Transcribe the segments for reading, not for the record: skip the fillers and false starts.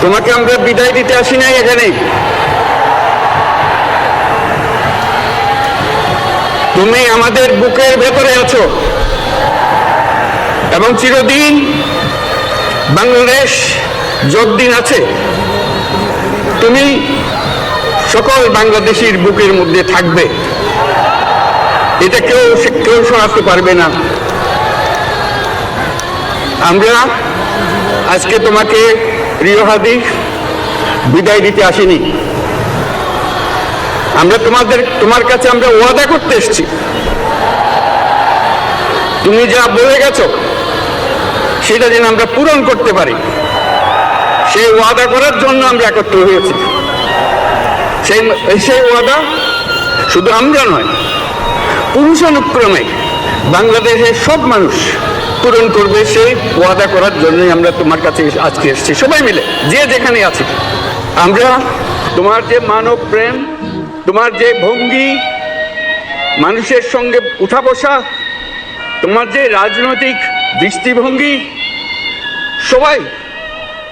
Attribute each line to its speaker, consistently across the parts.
Speaker 1: তোমাকে আমরা বিদায় দিতে আসি নাই এখানে। তুমি আমাদের বুকের ভেতরে আছো এবং চিরদিন বাংলাদেশ যতদিন আছে তুমি সকল বাংলাদেশির বুকের মধ্যে থাকবে। এটা কেউ সরাতে পারবে না। আমরা আজকে তোমাকে প্রিয় হাদি বিদায় দিতে আসিনি। আমরা তোমার কাছে আমরা ওয়াদা করতে এসেছি। তুমি যা বলে গেছো সেটা যেন আমরা পূরণ করতে পারি, সেই ওয়াদা করার জন্য আমরা একত্র হয়েছি। সেই ওয়াদা শুধু আমরা নয়, পুরুষানুক্রমে বাংলাদেশের সব মানুষ পূরণ করবে। সেই ওয়াদা করার জন্যই আমরা তোমার কাছে আজকে এসেছি, সবাই মিলে যে যেখানে আছি। আমরা তোমার যে মানব প্রেম, তোমার যে ভঙ্গি, মানুষের সঙ্গে উঠা বসা, তোমার যে রাজনৈতিক দৃষ্টিভঙ্গি, সবাই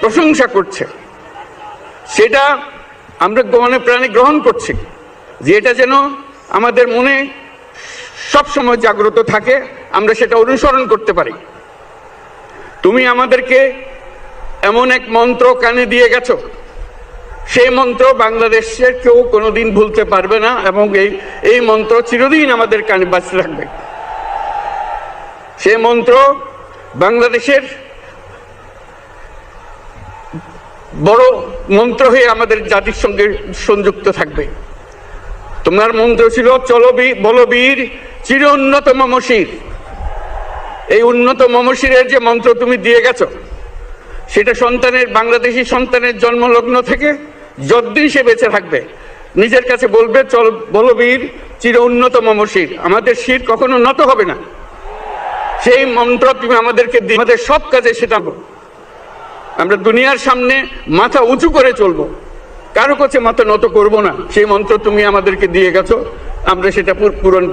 Speaker 1: প্রশংসা করছে। সেটা আমরা মনে প্রাণে গ্রহণ করছি, যে এটা যেন আমাদের মনে সবসময় জাগ্রত থাকে, আমরা সেটা অনুসরণ করতে পারি। তুমি আমাদেরকে এমন এক মন্ত্র কানে দিয়ে গেছো, সেই মন্ত্র বাংলাদেশের কেউ কোনোদিন ভুলতে পারবে না এবং এই মন্ত্র চিরদিন আমাদের কানে বাঁচতে থাকবে। সেই মন্ত্র বাংলাদেশের বড় মন্ত্র হয়ে আমাদের জাতির সঙ্গে সংযুক্ত থাকবে। তোমার মন্ত্র ছিল চলো বলবীর চির উন্নত মমশির। এই উন্নত মমশিরের যে মন্ত্র তুমি দিয়ে গেছো, সেটা বাংলাদেশি সন্তানের জন্মলগ্ন থেকে যতদিন সে বেঁচে থাকবে নিজের কাছে বলবে চল বলবীর চির উন্নত মমশির, আমাদের শির কখনো নত হবে না। সেই মন্ত্র তুমি আমাদেরকে দিয়ে আমাদের সব কাজে সেটা আমরা দুনিয়ার সামনে মাথা উঁচু করে চলবো, কারো কাছে মাথা নত করব না। সেই মন্ত্র তুমি আমাদেরকে দিয়ে গেছো, আমরা সেটা পূরণ